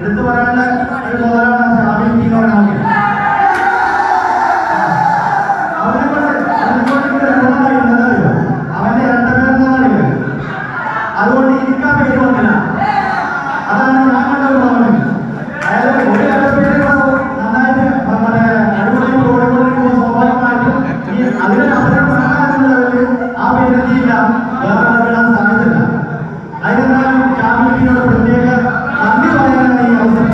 എടുത്തു പറയാനുള്ള ഒരു മുതലാണ് ഷാബിൻ എന്ന് പറയുന്നത്. അവന്റെ രണ്ടപേരെന്നറിയില്ല, അതുകൊണ്ട് എനിക്ക് ആ പേര് വന്നില്ല. അതാണ് ഞാൻ കണ്ട ഒരു ഭാവന. അതായത് ഒരു പേര് നന്നായിട്ട് നമ്മുടെ അടിപൊളി ഓടിക്കൊണ്ടിരിക്കുമ്പോൾ സ്വാഭാവികമായിട്ടും അതിനൊരു അവസരം ലെവലിൽ ആ പേരെത്തിയില്ല, വേറെ ആളുകളാൻ സാധ്യതയില്ല. അതിനെന്തായാലും ഷാബിനോട് പ്രത്യേക നന്ദി പറയാനാണ് ഈ അവസരം.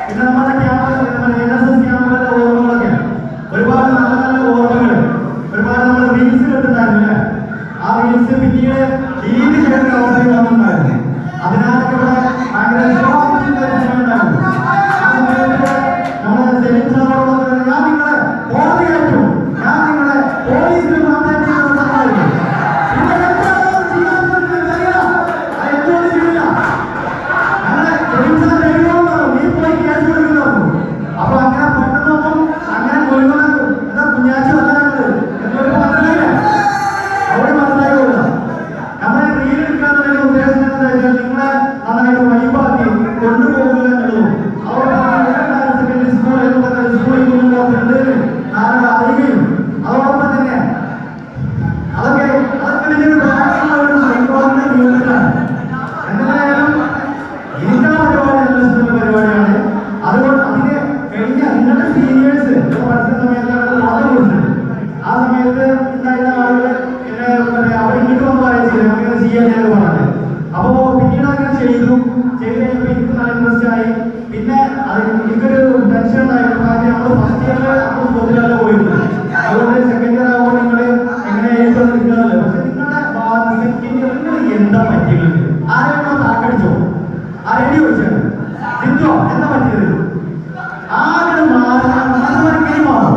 പിന്നെ നമ്മുടെ NSS ക്യാമ്പുകളുടെ ഓർമ്മകളൊക്കെ ഒരുപാട് നല്ല നല്ല ഓർമ്മകൾ, ഒരുപാട് നമ്മൾ റീൽസ് കിട്ടുന്നായിരുന്നില്ല. ആ റീൽസ് പിന്നീട് ഡിലീറ്റ് ചെയ്യുന്ന അവസരം വന്നിട്ടുണ്ടായിരുന്നു. അതിനാലൊക്കെ ഇവിടെ ഭയങ്കര ഉണ്ടായിരുന്നു. ആ സമയത്ത് നമ്മുടെ സെലിം സാറോട് ഞാൻ നിങ്ങളെ കോടതി കയറ്റും, ഞാൻ നിങ്ങളെ പോലീസിൽ അപ്പോ പിന്നീട് അങ്ങനെ ചെയ്തു കഴിഞ്ഞപ്പോൾ എനിക്ക് നല്ല ഇൻട്രസ്റ്റ് ആയി. പിന്നെ അത് എനിക്കൊരു ടെൻഷൻ ഉണ്ടായിരുന്നു. കാര്യം നമ്മൾ ഫസ്റ്റ് ഇയറിൽ നമ്മൾ പൊതുവല്ല പോയിട്ടുണ്ട്, അതുകൊണ്ട് സെക്കൻഡ് ഇയർ ആകുമ്പോൾ നിങ്ങൾ എങ്ങനെയായിട്ട് നിൽക്കാറില്ല. പക്ഷെ നിങ്ങളുടെ സെക്കൻഡ് ഇയർ നിങ്ങൾ എന്താ പറ്റിയത്? ആരെങ്കിലും താക്കടിച്ചോ? ആരെടി ചോദിച്ചാണ് ചിന്തോ എന്താ പറ്റിയത്? ആരുടെ മാറി മാറും.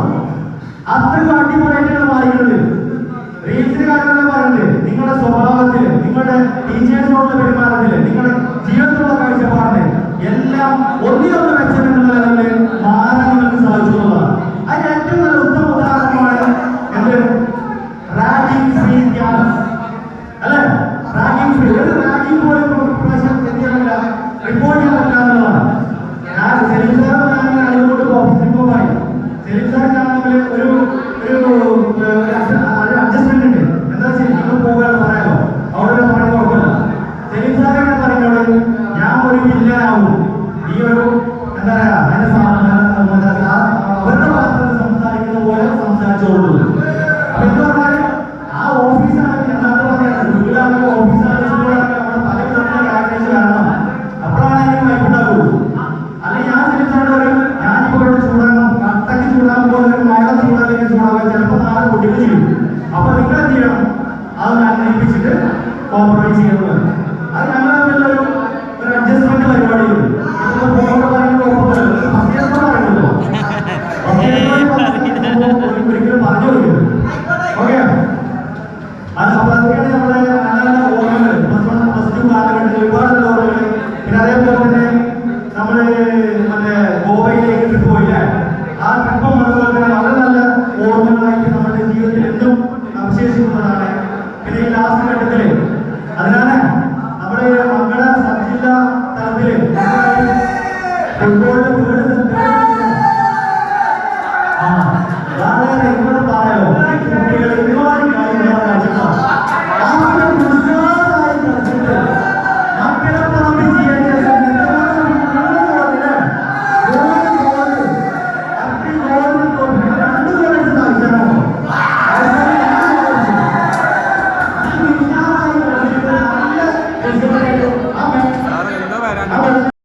അത്രയും അടിപൊളിയായിട്ടാണ് മാറിക്കുന്നത്. റീൽസിന് കാര്യങ്ങളെ പറയുന്നത് നിങ്ങളുടെ സ്വഭാവത്തില്, നിങ്ങളുടെ ടീച്ചേഴ്സിനോടുള്ള പെരുമാറ്റത്തില്, നിങ്ങളുടെ ജീവിതത്തിലുള്ള കാഴ്ചപ്പാടില് എല്ലാം ഒന്നിനൊന്ന് മെച്ചമെന്നുള്ള നിലയിൽ മാറാൻ നിങ്ങൾക്ക് സാധിച്ചുള്ളതാണ്. അതിന് ഏറ്റവും നല്ല ഉത്തമ ഉദാഹരണമാണ് എന്ത്? റാഗിംഗ് ഫ്രീ ക്യാമ്പസ് അല്ലെ? റാഗിംഗ് ഫ്രീ, ഒരു റാഗിംഗ് പോലും പ്രാവശ്യം എന്തില്ല റിപ്പോർട്ട് ചെയ്യാൻ പറ്റാന്നുള്ളതാണ്. ഞാൻ സെലിം സാറും ഞാൻ അതുകൊണ്ട് ഓഫീസിൽ പോയി സെലിം സാർ ഞാൻ തമ്മിൽ ഒരു അഡ്ജസ്റ്റ്മെന്റ് ഉണ്ട്. എന്താ വെച്ചാൽ നിങ്ങൾ പോകാൻ പറയാമോ, അവിടെ പറയാൻ കുഴപ്പമില്ല. സെലിം സാറിനെ പറയുന്നത് ഞാൻ ഒരു വില്ലനാവും, ഈ ഒരു എന്താ പറയാ അവരുടെ ഭാഗത്ത് നിന്ന് സംസാരിക്കുന്ന പോലെ സംസാരിച്ചോളൂ. അപ്പൊ എന്താ പറഞ്ഞാൽ ആ ഓഫീസാണ് എന്താ പറയാ വീടാണെങ്കിൽ ഓഫീസാണ് അവിടെ പല വിധത്തിലുള്ള കാര്യങ്ങൾ കാണണം. അപ്പോഴാണ് എനിക്ക് വൈകിട്ടാകുള്ളൂ. അല്ലെങ്കിൽ ഞാൻ സെലിം സാറിന്റെ പറയും ഞാനിപ്പോ ഇവിടെ ചൂടാകണം, കട്ടക്ക് ചൂടാകുമ്പോൾ ഒരു മഴ ചൂടാല്ലെങ്കിൽ ചൂടാകാൻ ചിലപ്പോൾ നാളെ കുട്ടികൾ ചെയ്യും. അപ്പൊ നിങ്ങൾ എന്ത് ചെയ്യണം? അത് ഞാൻ ഏൽപ്പിച്ചിട്ട് കോംപ്രമൈസ് ചെയ്യുന്നത്. അത് ഞങ്ങൾ തമ്മിലുള്ള ഒരു അഡ്ജസ്റ്റ്മെന്റ് പരിപാടിയുണ്ട്. ഒരിക്കലും പറഞ്ഞു കൊടുക്കരുത്. ഓക്കെ, അപ്പൊ അതൊക്കെയാണ് നമ്മുടെ നല്ല നല്ല ഓർമ്മകൾ. പ്ലസ് ടു കാലഘട്ടത്തിൽ ഒരുപാട് ഓർമ്മകൾ. പിന്നെ അതേപോലെ തന്നെ നമ്മള് മറ്റേ ഗോവയിലേക്ക് ട്രിപ്പ് പോയില്ലേ, ആ ട്രിപ്പും അതുപോലെ തന്നെ വളരെ നല്ല ഓർമ്മകളായിട്ട് നമ്മുടെ ജീവിതത്തിൽ എന്തും അവശേഷിക്കുന്നതാണ്. പിന്നെ ഈ ലാസ്റ്റ് ഘട്ടത്തില് അതിനാണ് നമ്മുടെ മംഗള സബ് ജില്ലാ തലത്തില് ഫുട്ബോളിന്റെ വീട് വളരെ ഇങ്ങോട്ട് പറയാലോ